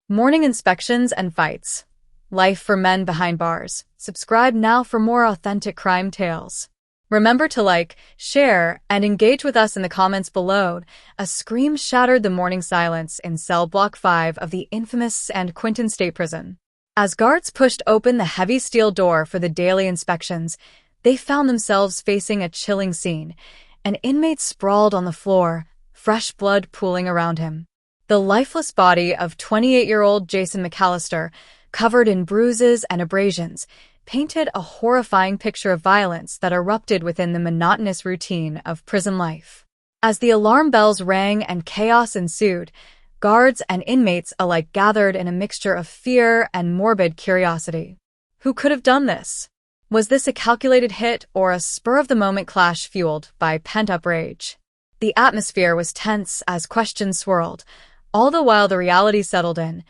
Morning inspections and fights. Life for men behind bars. Subscribe now for more authentic crime tales. Remember to like, share, and engage with us in the comments below. A scream shattered the morning silence in cell block 5 of the infamous San Quentin State Prison. As guards pushed open the heavy steel door for the daily inspections, they found themselves facing a chilling scene. An inmate sprawled on the floor, fresh blood pooling around him. The lifeless body of 28-year-old Jason McAllister, covered in bruises and abrasions, painted a horrifying picture of violence that erupted within the monotonous routine of prison life. As the alarm bells rang and chaos ensued, guards and inmates alike gathered in a mixture of fear and morbid curiosity. Who could have done this? Was this a calculated hit or a spur-of-the-moment clash fueled by pent-up rage? The atmosphere was tense as questions swirled. All the while the reality settled in,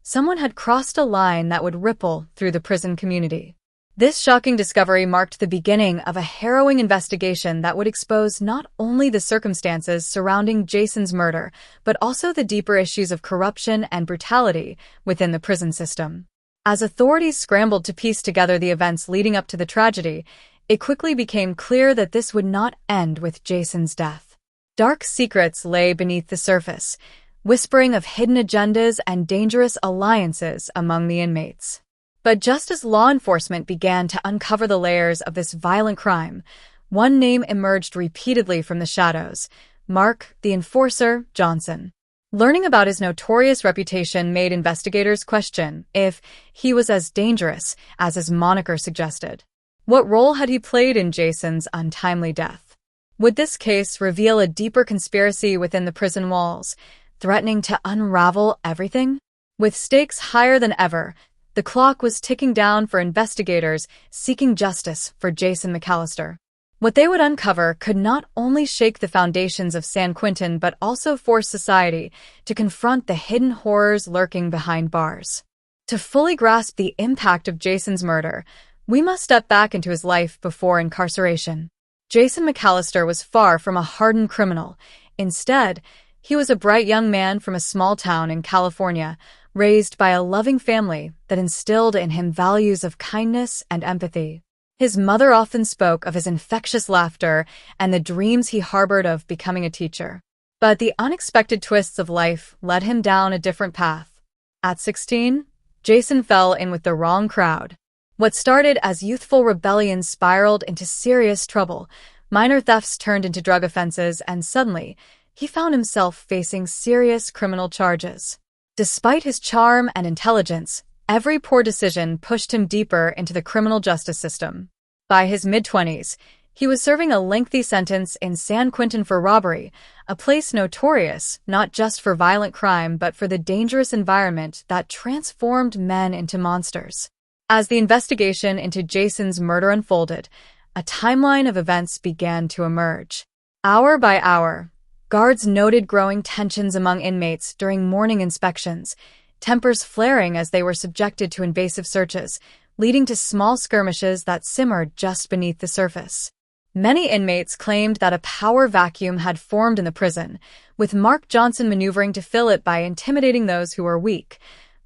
someone had crossed a line that would ripple through the prison community. This shocking discovery marked the beginning of a harrowing investigation that would expose not only the circumstances surrounding Jason's murder, but also the deeper issues of corruption and brutality within the prison system. As authorities scrambled to piece together the events leading up to the tragedy, it quickly became clear that this would not end with Jason's death. Dark secrets lay beneath the surface, whispering of hidden agendas and dangerous alliances among the inmates. But just as law enforcement began to uncover the layers of this violent crime, one name emerged repeatedly from the shadows: Mark, the Enforcer, Johnson. Learning about his notorious reputation made investigators question if he was as dangerous as his moniker suggested. What role had he played in Jason's untimely death? Would this case reveal a deeper conspiracy within the prison walls, threatening to unravel everything? With stakes higher than ever, the clock was ticking down for investigators seeking justice for Jason McAllister. What they would uncover could not only shake the foundations of San Quentin but also force society to confront the hidden horrors lurking behind bars. To fully grasp the impact of Jason's murder, we must step back into his life before incarceration. Jason McAllister was far from a hardened criminal. Instead, he was a bright young man from a small town in California, raised by a loving family that instilled in him values of kindness and empathy. His mother often spoke of his infectious laughter and the dreams he harbored of becoming a teacher. But the unexpected twists of life led him down a different path. At 16, Jason fell in with the wrong crowd. What started as youthful rebellion spiraled into serious trouble. Minor thefts turned into drug offenses, and suddenly, he found himself facing serious criminal charges. Despite his charm and intelligence, every poor decision pushed him deeper into the criminal justice system. By his mid-20s, he was serving a lengthy sentence in San Quentin for robbery, a place notorious not just for violent crime but for the dangerous environment that transformed men into monsters. As the investigation into Jason's murder unfolded, a timeline of events began to emerge. Hour by hour, guards noted growing tensions among inmates during morning inspections, tempers flaring as they were subjected to invasive searches, leading to small skirmishes that simmered just beneath the surface. Many inmates claimed that a power vacuum had formed in the prison, with Mark Johnson maneuvering to fill it by intimidating those who were weak,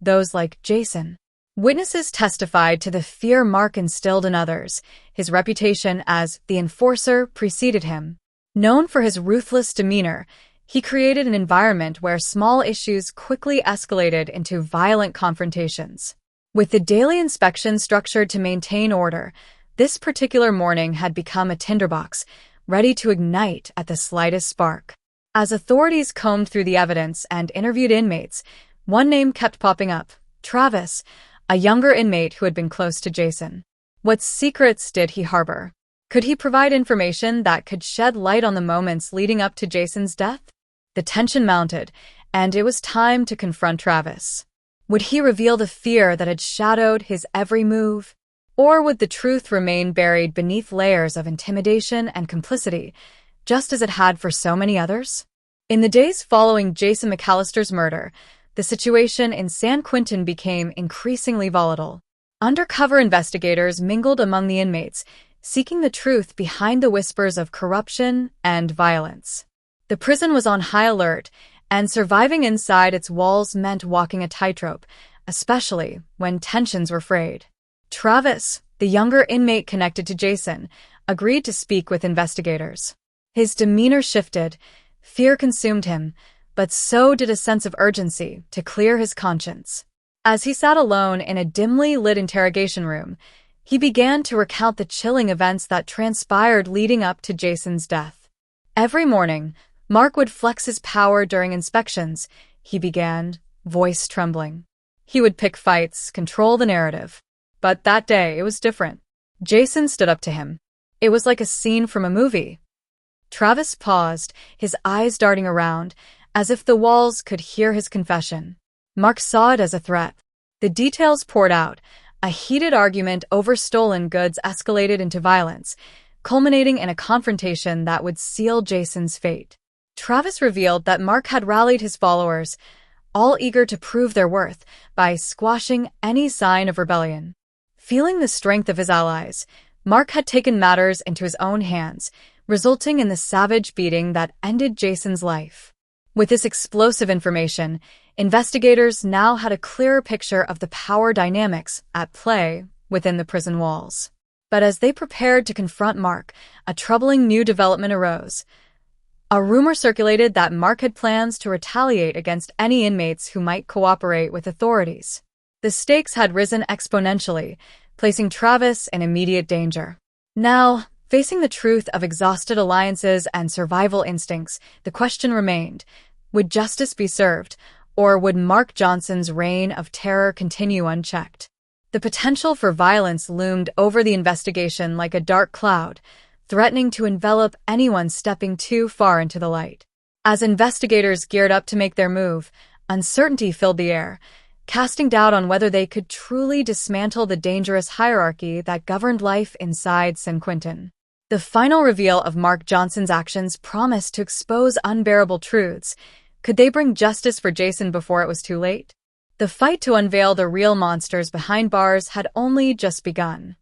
those like Jason. Witnesses testified to the fear Mark instilled in others. His reputation as the Enforcer preceded him. Known for his ruthless demeanor, he created an environment where small issues quickly escalated into violent confrontations. With the daily inspection structured to maintain order, this particular morning had become a tinderbox, ready to ignite at the slightest spark. As authorities combed through the evidence and interviewed inmates, one name kept popping up: Travis, a younger inmate who had been close to Jason. What secrets did he harbor? Could he provide information that could shed light on the moments leading up to Jason's death? The tension mounted, and it was time to confront Travis. Would he reveal the fear that had shadowed his every move? Or would the truth remain buried beneath layers of intimidation and complicity, just as it had for so many others? In the days following Jason McAllister's murder, the situation in San Quentin became increasingly volatile. Undercover investigators mingled among the inmates, seeking the truth behind the whispers of corruption and violence. The prison was on high alert, and surviving inside its walls meant walking a tightrope, especially when tensions were frayed. Travis, the younger inmate connected to Jason, agreed to speak with investigators. His demeanor shifted, fear consumed him, but so did a sense of urgency to clear his conscience. As he sat alone in a dimly lit interrogation room, he began to recount the chilling events that transpired leading up to Jason's death. Every morning, Mark would flex his power during inspections, he began, voice trembling. He would pick fights, control the narrative. But that day, it was different. Jason stood up to him. It was like a scene from a movie. Travis paused, his eyes darting around, as if the walls could hear his confession. Mark saw it as a threat. The details poured out. A heated argument over stolen goods escalated into violence, culminating in a confrontation that would seal Jason's fate. Travis revealed that Mark had rallied his followers, all eager to prove their worth, by squashing any sign of rebellion. Feeling the strength of his allies, Mark had taken matters into his own hands, resulting in the savage beating that ended Jason's life. With this explosive information, investigators now had a clearer picture of the power dynamics at play within the prison walls. But as they prepared to confront Mark, a troubling new development arose. A rumor circulated that Mark had plans to retaliate against any inmates who might cooperate with authorities. The stakes had risen exponentially, placing Travis in immediate danger. Now, facing the truth of exhausted alliances and survival instincts, the question remained, would justice be served, or would Mark Johnson's reign of terror continue unchecked? The potential for violence loomed over the investigation like a dark cloud, threatening to envelop anyone stepping too far into the light. As investigators geared up to make their move, uncertainty filled the air, casting doubt on whether they could truly dismantle the dangerous hierarchy that governed life inside San Quentin. The final reveal of Mark Johnson's actions promised to expose unbearable truths. Could they bring justice for Jason before it was too late? The fight to unveil the real monsters behind bars had only just begun.